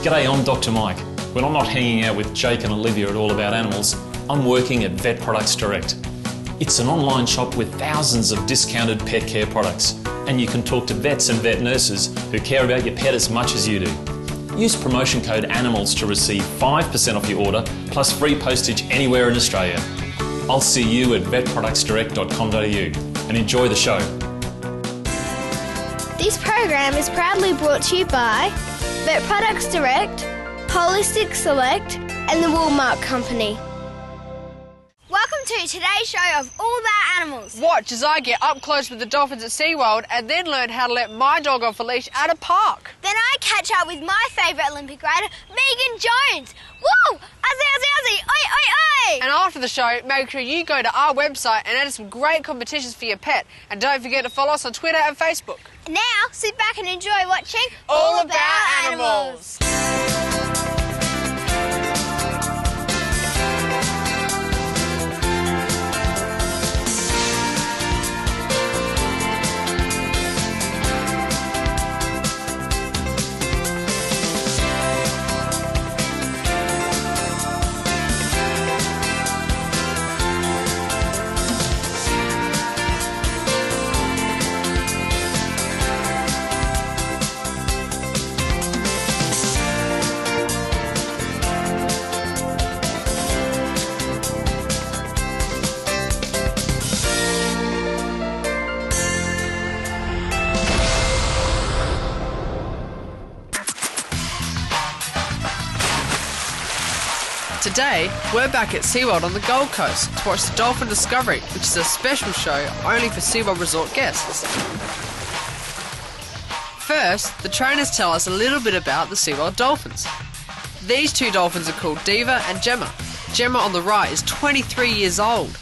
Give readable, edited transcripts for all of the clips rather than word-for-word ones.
G'day, I'm Dr. Mike. When I'm not hanging out with Jake and Olivia at All About Animals, I'm working at Vet Products Direct. It's an online shop with thousands of discounted pet care products, and you can talk to vets and vet nurses who care about your pet as much as you do. Use promotion code ANIMALS to receive 5% off your order, plus free postage anywhere in Australia. I'll see you at vetproductsdirect.com.au and enjoy the show. This program is proudly brought to you by Vet Products Direct, Holistic Select and the Woolmark Company. Welcome to today's show of All About Animals. Watch as I get up close with the dolphins at Seaworld and then learn how to let my dog off a leash at a park. Then I catch up with my favourite Olympic rider, Megan Jones. Woo! Aussie, Aussie, Aussie! Oi, oi, oi! And after the show, make sure you go to our website and enter some great competitions for your pet. And don't forget to follow us on Twitter and Facebook. Now, sit back and enjoy watching All About Animals. Today, we're back at Seaworld on the Gold Coast to watch the Dolphin Discovery, which is a special show only for Seaworld Resort guests. First, the trainers tell us a little bit about the Seaworld Dolphins. These two dolphins are called Diva and Gemma. Gemma on the right is 23 years old.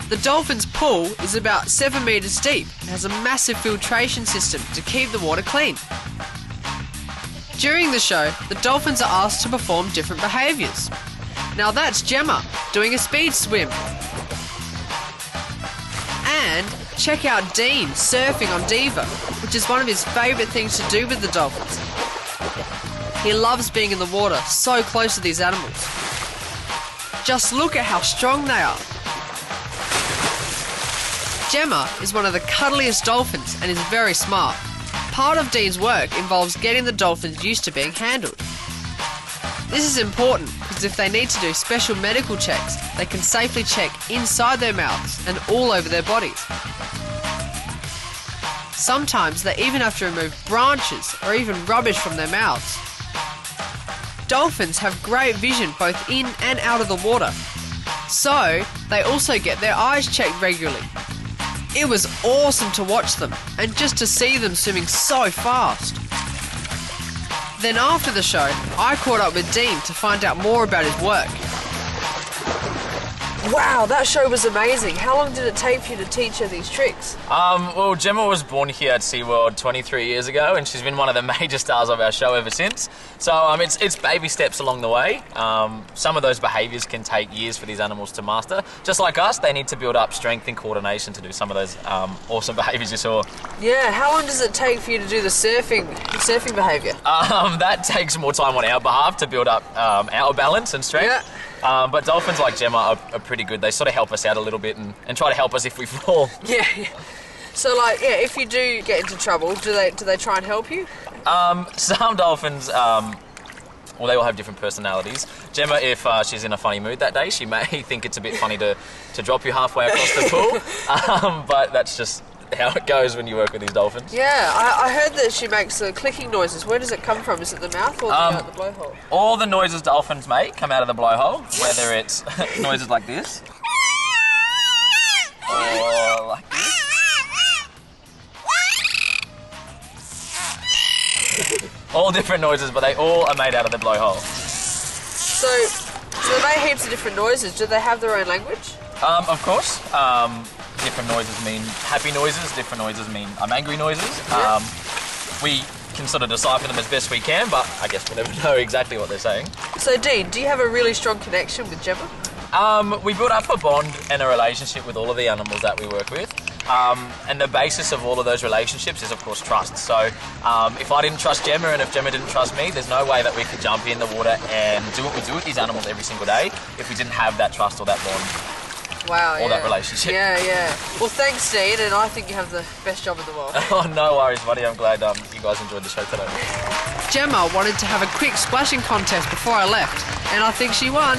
The dolphin's pool is about 7 metres deep and has a massive filtration system to keep the water clean. During the show, the dolphins are asked to perform different behaviours. Now that's Gemma doing a speed swim. And check out Dean surfing on Diva, which is one of his favourite things to do with the dolphins. He loves being in the water so close to these animals. Just look at how strong they are. Gemma is one of the cuddliest dolphins and is very smart. Part of Dean's work involves getting the dolphins used to being handled. This is important because if they need to do special medical checks, they can safely check inside their mouths and all over their bodies. Sometimes they even have to remove branches or even rubbish from their mouths. Dolphins have great vision both in and out of the water, so they also get their eyes checked regularly. It was awesome to watch them and just to see them swimming so fast. Then after the show, I caught up with Dean to find out more about his work. Wow, that show was amazing. How long did it take for you to teach her these tricks? Well, Gemma was born here at SeaWorld 23 years ago, and she's been one of the major stars of our show ever since. So it's baby steps along the way. Some of those behaviours can take years for these animals to master. Just like us, they need to build up strength and coordination to do some of those awesome behaviours you saw. Yeah, how long does it take for you to do the surfing behaviour? That takes more time on our behalf to build up our balance and strength. Yeah. But dolphins like Gemma are pretty good. They sort of help us out a little bit and try to help us if we fall. Yeah. So, if you do get into trouble, do they try and help you? Some dolphins, well, they all have different personalities. Gemma, if she's in a funny mood that day, she may think it's a bit funny to drop you halfway across the pool. But that's just how it goes when you work with these dolphins. Yeah, I heard that she makes the clicking noises. Where does it come from? Is it the mouth or out the blowhole? All the noises dolphins make come out of the blowhole, whether it's noises like this or like this. All different noises, but they all are made out of the blowhole. So they make heaps of different noises. Do they have their own language? Of course. Different noises mean happy noises, different noises mean angry noises. Yeah. We can sort of decipher them as best we can, but I guess we'll never know exactly what they're saying. So Dean, do you have a really strong connection with Gemma? We built up a bond and a relationship with all of the animals that we work with. And the basis of all of those relationships is, of course, trust. So if I didn't trust Gemma and if Gemma didn't trust me, there's no way that we could jump in the water and do what we do with these animals every single day if we didn't have that trust or that bond. Wow, or that relationship. Yeah. Well, thanks, Dean, and I think you have the best job in the world. Oh, no worries, buddy. I'm glad you guys enjoyed the show today. Gemma wanted to have a quick splashing contest before I left, and I think she won.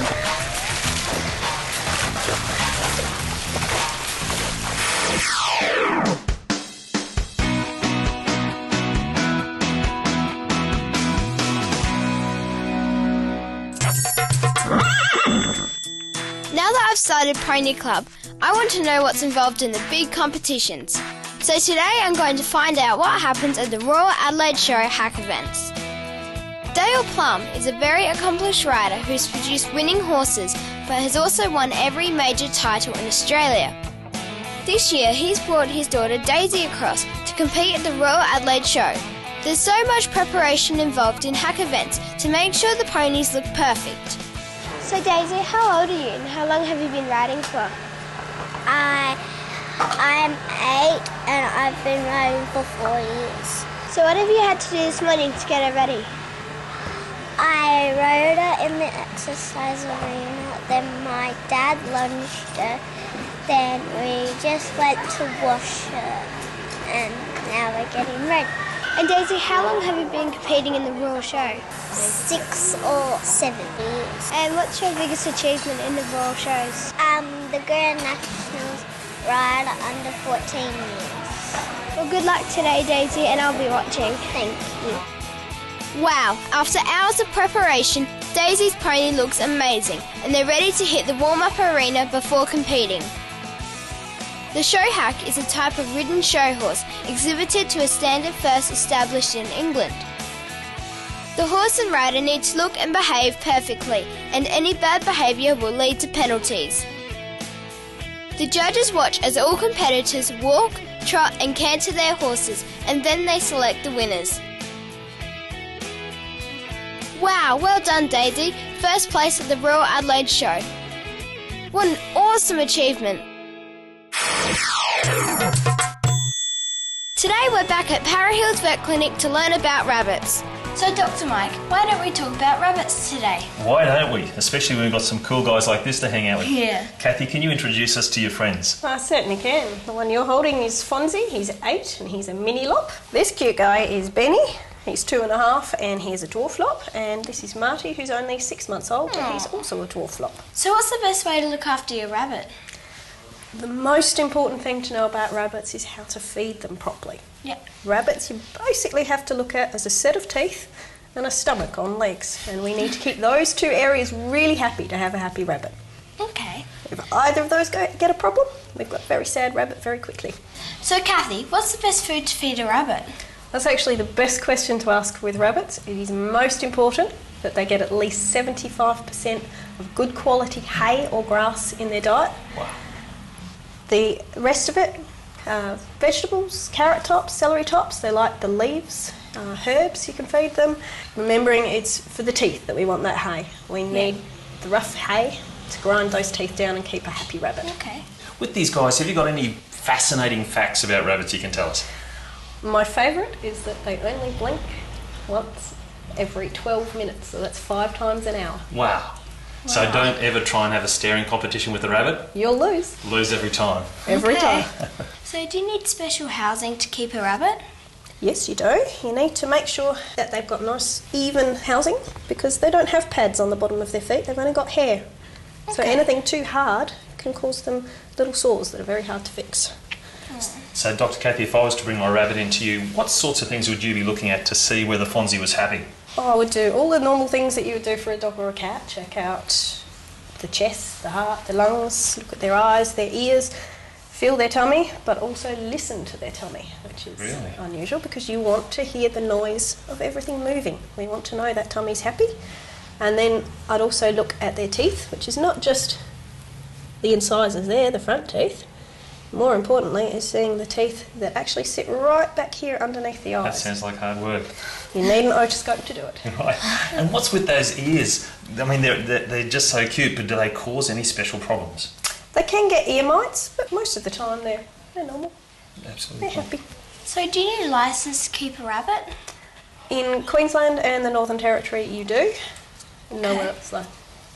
Now that I've started Pony Club, I want to know what's involved in the big competitions. So today I'm going to find out what happens at the Royal Adelaide Show hack events. Dale Plum is a very accomplished rider who's produced winning horses but has also won every major title in Australia. This year he's brought his daughter Daisy across to compete at the Royal Adelaide Show. There's so much preparation involved in hack events to make sure the ponies look perfect. So Daisy, how old are you and how long have you been riding for? I'm 8 and I've been riding for 4 years. So what have you had to do this morning to get her ready? I rode her in the exercise arena, then my dad lunged her, then we just went to wash her, and now we're getting ready. And Daisy, how long have you been competing in the Royal Show? 6 or 7 years. And what's your biggest achievement in the Royal Shows? The Grand Nationals rider under 14 years. Well, good luck today, Daisy, and I'll be watching. Thank you. Wow, after hours of preparation, Daisy's pony looks amazing, and they're ready to hit the warm-up arena before competing. The show hack is a type of ridden show horse exhibited to a standard first established in England. The horse and rider need to look and behave perfectly, and any bad behaviour will lead to penalties. The judges watch as all competitors walk, trot and canter their horses, and then they select the winners. Wow, well done Daisy, first place at the Royal Adelaide Show. What an awesome achievement! Today we're back at Para Hills Vet Clinic to learn about rabbits. So Dr. Mike, why don't we talk about rabbits today? Why don't we? Especially when we've got some cool guys like this to hang out with. Yeah. Kathy, can you introduce us to your friends? I certainly can. The one you're holding is Fonzie. He's 8 and he's a mini lop. This cute guy is Benny. He's 2.5 and he's a dwarf lop. And this is Marty, who's only 6 months old, and he's also a dwarf lop. So what's the best way to look after your rabbit? The most important thing to know about rabbits is how to feed them properly. Yep. Rabbits you basically have to look at as a set of teeth and a stomach on legs, and we need to keep those two areas really happy to have a happy rabbit. Okay. If either of those get a problem, we've got a very sad rabbit very quickly. So Kathy, what's the best food to feed a rabbit? That's actually the best question to ask with rabbits. It is most important that they get at least 75% of good quality hay or grass in their diet. Wow. The rest of it, vegetables, carrot tops, celery tops, they like the leaves, herbs you can feed them. Remembering it's for the teeth that we want that hay. We need the rough hay to grind those teeth down and keep a happy rabbit. Okay. With these guys, have you got any fascinating facts about rabbits you can tell us? My favourite is that they only blink once every 12 minutes, so that's 5 times an hour. Wow. So don't ever try and have a staring competition with a rabbit. You'll lose. Lose every time. Every time. So do you need special housing to keep a rabbit? Yes, you do. You need to make sure that they've got nice, even housing, because they don't have pads on the bottom of their feet. They've only got hair. So anything too hard can cause them little sores that are very hard to fix. So Dr. Kathy, if I was to bring my rabbit into you, what sorts of things would you be looking at to see whether Fonzie was happy? I would do all the normal things that you would do for a dog or a cat. Check out the chest, the heart, the lungs, look at their eyes, their ears, feel their tummy, but also listen to their tummy, which is unusual because you want to hear the noise of everything moving. We want to know that tummy's happy. And then I'd also look at their teeth, which is not just the incisors there, the front teeth. More importantly is seeing the teeth that actually sit right back here underneath the eyes. That sounds like hard work. You need an otoscope to do it. Right. And what's with those ears? I mean, they're just so cute, but do they cause any special problems? They can get ear mites, but most of the time they're normal. Absolutely. They're happy. So do you need a licence to keep a rabbit? In Queensland and the Northern Territory, you do. Nowhere else, though.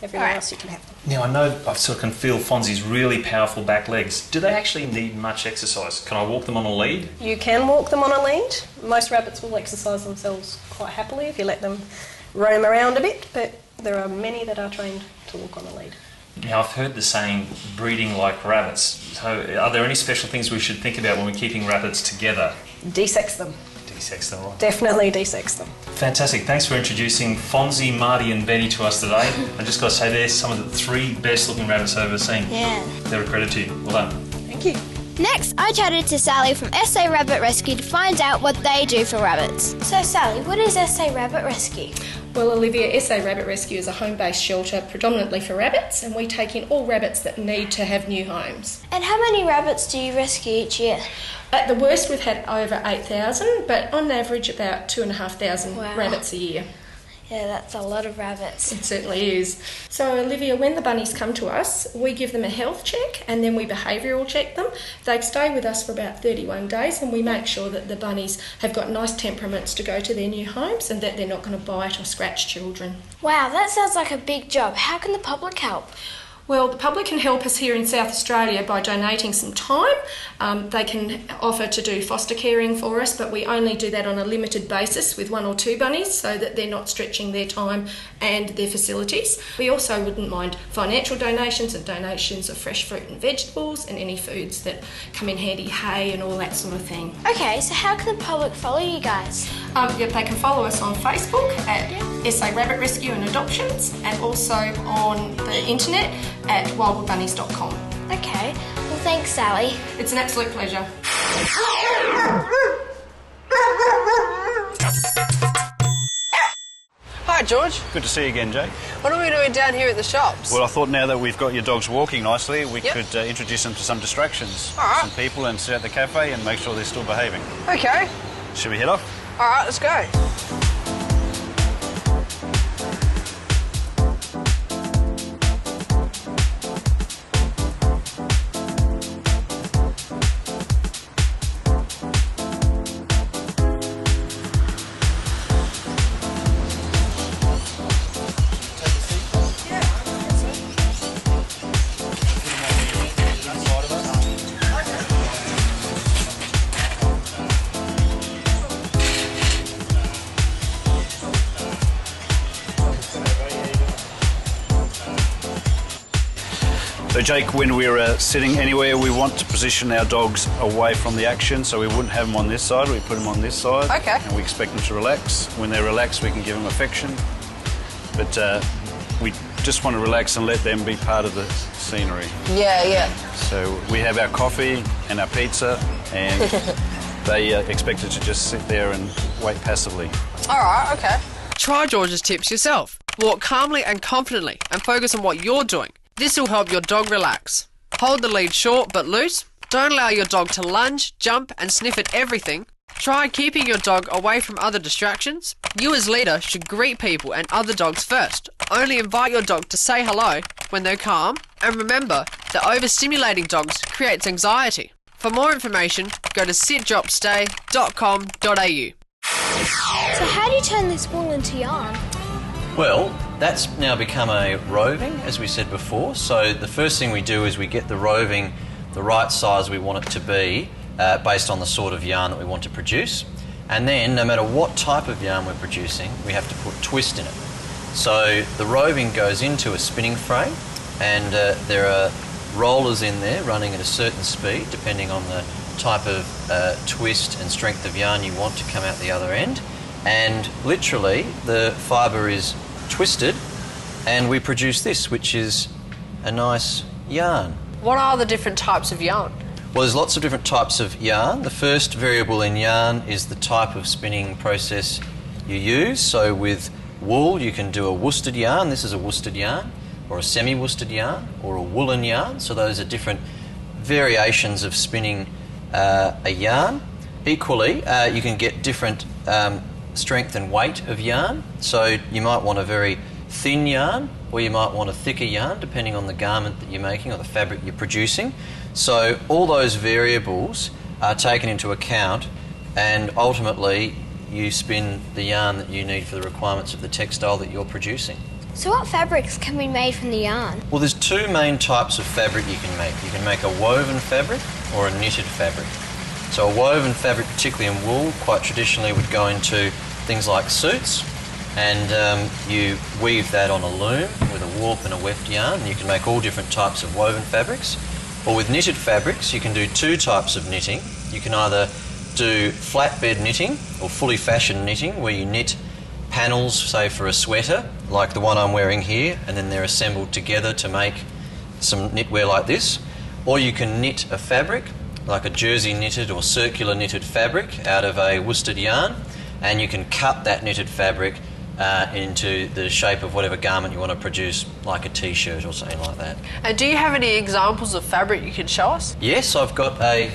Everywhere else you can have them. Now, I know I sort of can feel Fonzie's really powerful back legs. Do they actually need much exercise? Can I walk them on a lead? You can walk them on a lead. Most rabbits will exercise themselves quite happily if you let them roam around a bit, but there are many that are trained to walk on a lead. Now, I've heard the saying, breeding like rabbits. So are there any special things we should think about when we're keeping rabbits together? Desex them. Desex them, right? Definitely desex them. Fantastic. Thanks for introducing Fonzie, Marty and Benny to us today. I just got to say, they're some of the 3 best looking rabbits I've ever seen. Yeah. They're a credit to you. Well done. Thank you. Next, I chatted to Sally from SA Rabbit Rescue to find out what they do for rabbits. So Sally, what is SA Rabbit Rescue? Well, Olivia, SA Rabbit Rescue is a home-based shelter predominantly for rabbits, and we take in all rabbits that need to have new homes. And how many rabbits do you rescue each year? At the worst, we've had over 8,000, but on average about 2,500 rabbits a year. Yeah, that's a lot of rabbits. It certainly is. So, Olivia, when the bunnies come to us, we give them a health check and then we behavioural check them. They stay with us for about 31 days and we make sure that the bunnies have got nice temperaments to go to their new homes and that they're not going to bite or scratch children. Wow, that sounds like a big job. How can the public help? Well, the public can help us here in South Australia by donating some time. They can offer to do foster caring for us, but we only do that on a limited basis with 1 or 2 bunnies so that they're not stretching their time and their facilities. We also wouldn't mind financial donations and donations of fresh fruit and vegetables and any foods that come in handy, hay and all that sort of thing. Okay, so how can the public follow you guys? Yep, they can follow us on Facebook at SA Rabbit Rescue and Adoptions and also on the internet at wildwoodbunnies.com. Okay, well thanks Sally. It's an absolute pleasure. Hi, George. Good to see you again, Jake. What are we doing down here at the shops? Well, I thought now that we've got your dogs walking nicely, we Yep. could introduce them to some distractions. All right. Some people and sit at the cafe and make sure they're still behaving. Okay. Should we head off? All right, let's go. So, Jake, when we're sitting anywhere, we want to position our dogs away from the action, so we wouldn't have them on this side, we put them on this side. Okay. And we expect them to relax. When they relax, we can give them affection. But we just want to relax and let them be part of the scenery. Yeah. So we have our coffee and our pizza, and they expected to just sit there and wait passively. All right, okay. Try George's tips yourself. Walk calmly and confidently and focus on what you're doing. This will help your dog relax. Hold the lead short but loose. Don't allow your dog to lunge, jump and sniff at everything. Try keeping your dog away from other distractions. You as leader should greet people and other dogs first. Only invite your dog to say hello when they're calm. And remember that overstimulating dogs creates anxiety. For more information, go to sitdropstay.com.au. So how do you turn this wool into yarn? Well, that's now become a roving, as we said before. So the first thing we do is we get the roving the right size we want it to be based on the sort of yarn that we want to produce. And then, no matter what type of yarn we're producing, we have to put twist in it. So the roving goes into a spinning frame and there are rollers in there running at a certain speed depending on the type of twist and strength of yarn you want to come out the other end. And literally the fibre is twisted and we produce this, which is a nice yarn. What are the different types of yarn? Well, there's lots of different types of yarn. The first variable in yarn is the type of spinning process you use. So with wool you can do a worsted yarn, this is a worsted yarn, or a semi-worsted yarn, or a woolen yarn. So those are different variations of spinning a yarn. Equally, you can get different strength and weight of yarn. So you might want a very thin yarn or you might want a thicker yarn depending on the garment that you're making or the fabric you're producing. So all those variables are taken into account, and ultimately you spin the yarn that you need for the requirements of the textile that you're producing. So what fabrics can be made from the yarn? Well, there's two main types of fabric you can make. You can make a woven fabric or a knitted fabric. So a woven fabric, particularly in wool, quite traditionally would go into things like suits, and you weave that on a loom with a warp and a weft yarn, and you can make all different types of woven fabrics. Or with knitted fabrics, you can do two types of knitting. You can either do flatbed knitting or fully fashioned knitting, where you knit panels, say for a sweater, like the one I'm wearing here, and then they're assembled together to make some knitwear like this. Or you can knit a fabric, like a jersey knitted or circular knitted fabric out of a worsted yarn, and you can cut that knitted fabric into the shape of whatever garment you want to produce, like a t-shirt or something like that. And do you have any examples of fabric you can show us? Yes, I've got a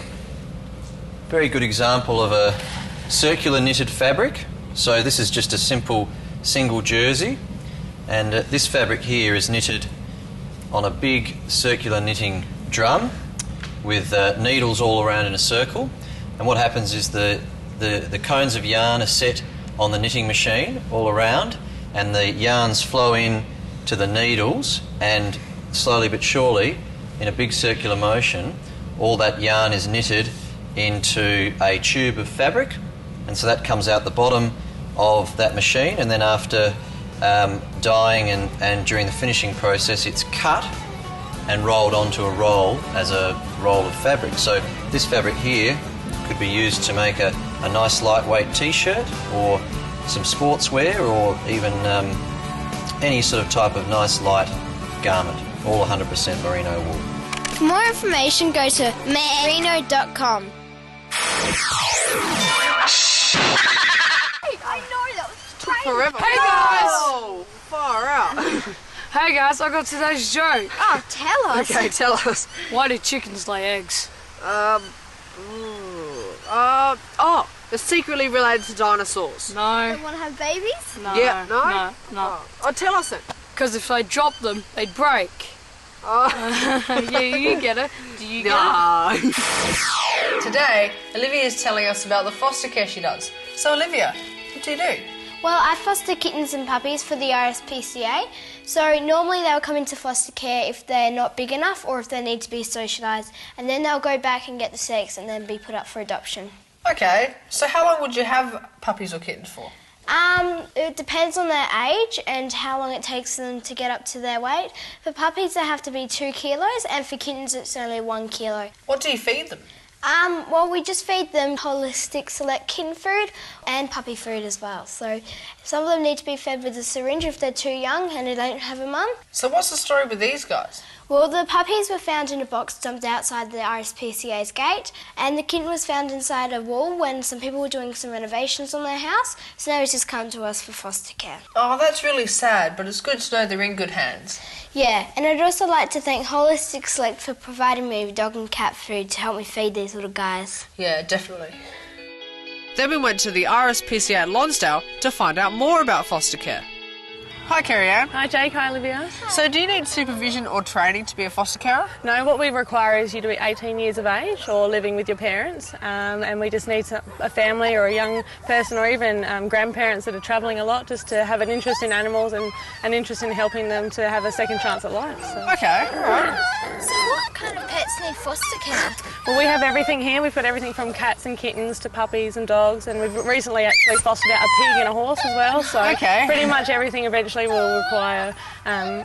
very good example of a circular knitted fabric. So this is just a simple single jersey, and this fabric here is knitted on a big circular knitting drum with needles all around in a circle. And what happens is the cones of yarn are set on the knitting machine all around, and the yarns flow in to the needles, and slowly but surely, in a big circular motion, all that yarn is knitted into a tube of fabric, and so that comes out the bottom of that machine, and then after dyeing and during the finishing process, it's cut and rolled onto a roll as a roll of fabric. So this fabric here could be used to make a nice lightweight t-shirt or some sportswear, or even any sort of type of nice light garment, all 100% merino wool. For more information, go to merino.com. I know, that was strange. Forever. Hey guys! Oh, far out. Hey guys, I got today's joke. Oh, tell us. Okay, tell us. Why do chickens lay eggs? It's secretly related to dinosaurs. No. They want to have babies? No. Yeah, no? No. Oh, tell us it. Because if they drop them, they'd break. Oh. Yeah, you get it. Do you get No. Today, Olivia is telling us about the foster care she does. So, Olivia, what do you do? Well, I foster kittens and puppies for the RSPCA. So normally they'll come into foster care if they're not big enough or if they need to be socialised, and then they'll go back and get the sex and then be put up for adoption. Okay, so how long would you have puppies or kittens for? It depends on their age and how long it takes them to get up to their weight. For puppies, they have to be 2 kilos, and for kittens, it's only 1 kilo. What do you feed them? Well, we just feed them holistic select kitten food and puppy food as well. So some of them need to be fed with a syringe if they're too young and they don't have a mum. So what's the story with these guys? Well, the puppies were found in a box dumped outside the RSPCA's gate, and the kitten was found inside a wall when some people were doing some renovations on their house, so now he's just come to us for foster care. Oh, that's really sad, but it's good to know they're in good hands. Yeah, and I'd also like to thank Holistic Select for providing me with dog and cat food to help me feed these little guys. Yeah, definitely. Then we went to the RSPCA at Lonsdale to find out more about foster care. Hi, Carrie-Anne. Hi, Jake. Hi, Olivia. So do you need supervision or training to be a foster carer? No, what we require is you to be 18 years of age or living with your parents, and we just need a family or a young person or even grandparents that are travelling a lot just to have an interest in animals and an interest in helping them to have a second chance at life. So. Okay, all right. So what kind of pets need foster care? Well, we have everything here. We've got everything from cats and kittens to puppies and dogs, and we've recently actually fostered out a pig and a horse as well. So okay. Pretty much everything eventually will require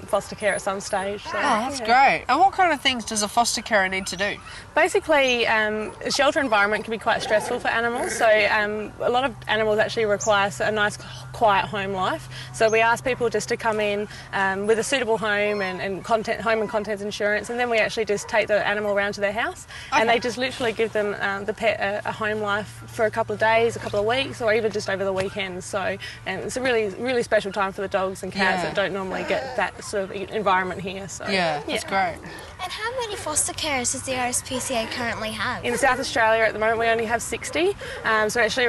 foster care at some stage. So, that's great. And what kind of things does a foster carer need to do? Basically, a shelter environment can be quite stressful for animals, so a lot of animals actually require a nice quiet home life. So we ask people just to come in with a suitable home and home and contents insurance, and then we actually just take the animal around to their house, and they just literally give them the pet a home life for a couple of days, a couple of weeks, or even just over the weekends. So it's a really, really special time for the dogs and cats that don't normally get that sort of environment here. So yeah, that's great. And how many foster carers does the RSPCA currently have? In South Australia at the moment we only have 60, so actually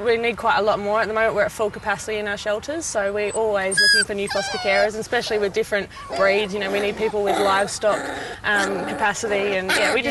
we need quite a lot more. At the moment we're at full capacity in our shelters, so we're always looking for new foster carers, and especially with different breeds. You know, we need people with livestock capacity, and yeah, we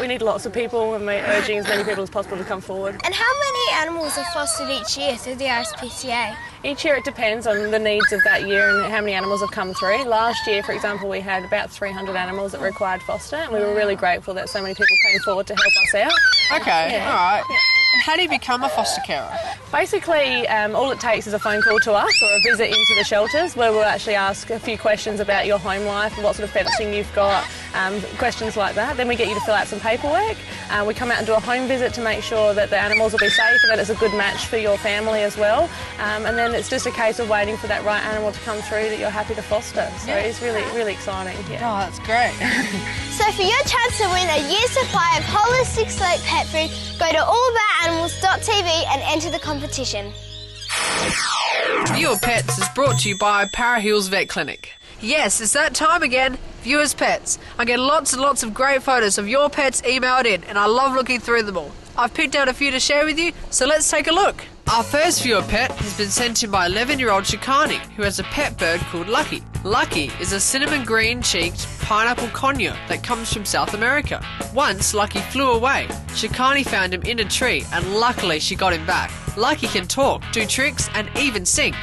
need lots of people, and we're urging as many people as possible to come forward. And how many animals are fostered each year through the RSPCA? Each year it depends on the needs of that year and how many animals have come through. Last year, for example, we had about 300 animals that required foster, and we were really grateful that so many people came forward to help us out. Okay, all right. Yeah. And how do you become a foster carer? Basically, all it takes is a phone call to us or a visit into the shelters, where we'll actually ask a few questions about your home life and what sort of fencing you've got, questions like that. Then we get you to fill out some paperwork. We come out and do a home visit to make sure that the animals will be safe and that it's a good match for your family as well. And then it's just a case of waiting for that right animal to come through that you're happy to foster. So it's really, really exciting. Yeah. Oh, that's great. So for your chance to win a year's supply of holistic select pet food, go to allaboutanimalstv and enter the competition. Viewer Pets is brought to you by Para Hills Vet Clinic. Yes, it's that time again. Viewers Pets. I get lots and lots of great photos of your pets emailed in, and I love looking through them all. I've picked out a few to share with you, so let's take a look. Our first viewer pet has been sent in by 11-year-old Shikani, who has a pet bird called Lucky. Lucky is a cinnamon green-cheeked pineapple conure that comes from South America. Once, Lucky flew away. Shikani found him in a tree, and luckily she got him back. Lucky can talk, do tricks, and even sing.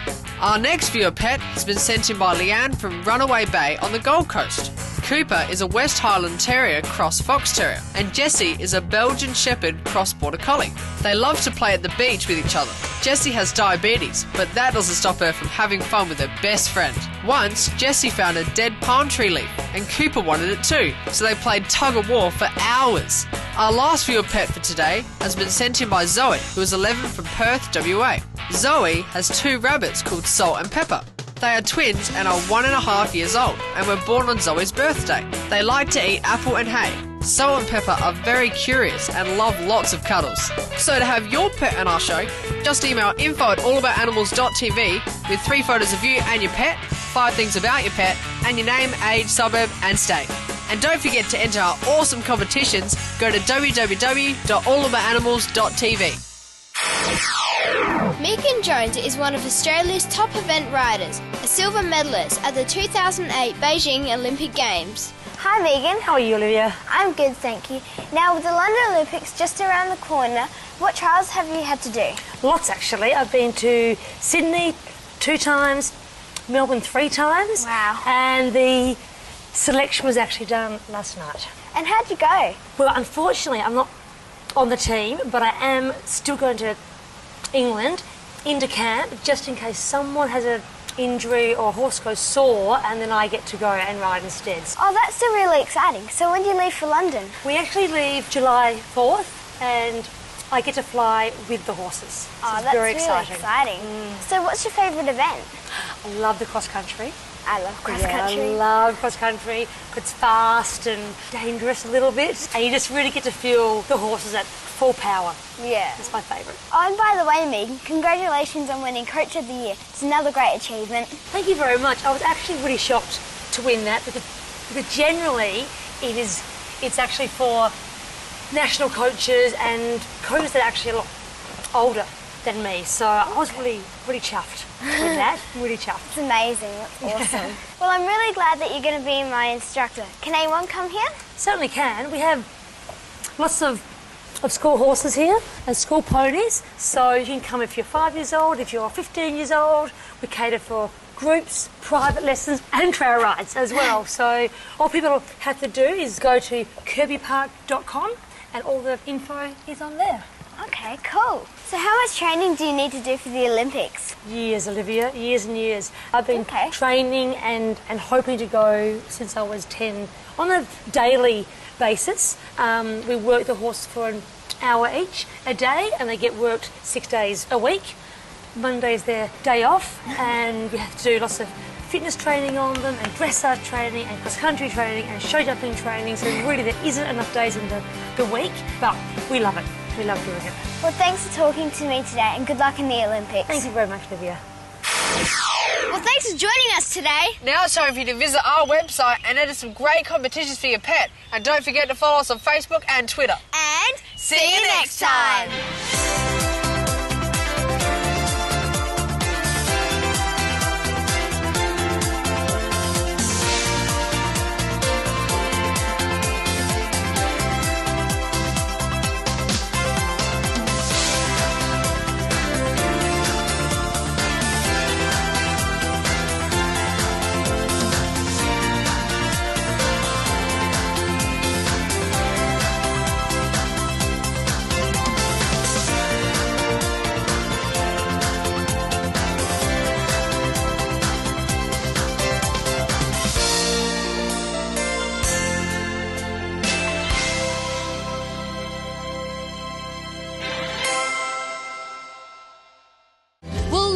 Our next viewer pet has been sent in by Leanne from Runaway Bay on the Gold Coast. Cooper is a West Highland Terrier cross Fox Terrier, and Jessie is a Belgian Shepherd cross Border Collie. They love to play at the beach with each other. Jessie has diabetes, but that doesn't stop her from having fun with her best friend. Once, Jessie found a dead palm tree leaf, and Cooper wanted it too, so they played tug-of-war for hours. Our last viewer pet for today has been sent in by Zoe, who is 11 from Perth, WA. Zoe has 2 rabbits called Salt and Pepper. They are twins and are 1.5 years old, and were born on Zoe's birthday. They like to eat apple and hay. Salt and Pepper are very curious and love lots of cuddles. So to have your pet on our show, just email info@allaboutanimals.tv with 3 photos of you and your pet, 5 things about your pet, and your name, age, suburb and state. And don't forget to enter our awesome competitions. Go to www.allaboutanimals.tv. Megan Jones is one of Australia's top event riders, a silver medalist at the 2008 Beijing Olympic Games. Hi Megan, how are you, Olivia? I'm good, thank you. Now, with the London Olympics just around the corner, what trials have you had to do? Lots, actually. I've been to Sydney 2 times, Melbourne 3 times. Wow. And the selection was actually done last night. And how'd you go? Well, unfortunately, I'm not on the team, but I am still going to England into camp just in case someone has an injury or a horse goes sore, and then I get to go and ride instead. Oh, that's still really exciting. So when do you leave for London? We actually leave July 4th, and I get to fly with the horses. So oh, it's that's very really exciting. So what's your favourite event? I love the cross country. I love cross country. I love cross country. It's fast and dangerous a little bit, and you just really get to feel the horses at full power. Yeah. It's my favourite. Oh, and by the way, Megan, congratulations on winning Coach of the Year. It's another great achievement. Thank you very much. I was actually really shocked to win that because generally it's actually for national coaches and coaches that are actually a lot older than me. So I was really chuffed with that. Really chuffed. It's amazing. That's awesome. Well, I'm really glad that you're going to be my instructor. Can anyone come here? Certainly can. We have lots of school horses here and school ponies. So you can come if you're 5 years old, if you're 15 years old. We cater for groups, private lessons and trail rides as well. So all people have to do is go to kirbypark.com and all the info is on there. Okay, cool. So how much training do you need to do for the Olympics? Years, Olivia, years and years. I've been training and hoping to go since I was 10 on a daily basis. We work the horses for an hour each a day, and they get worked 6 days a week. Monday's their day off, and we have to do lots of fitness training on them and dressage training and cross-country training and show jumping training. So really there isn't enough days in the week, but we love it. We love doing it. Well, thanks for talking to me today, and good luck in the Olympics. Thank you very much, Olivia. Well, thanks Thanks for joining us today. Now it's time for you to visit our website and enter some great competitions for your pet. And don't forget to follow us on Facebook and Twitter. And see you next time.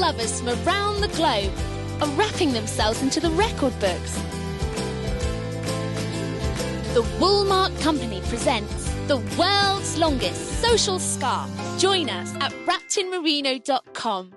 Lovers from around the globe are wrapping themselves into the record books. The Woolmark Company presents the world's longest social scarf. Join us at wrappedinmerino.com.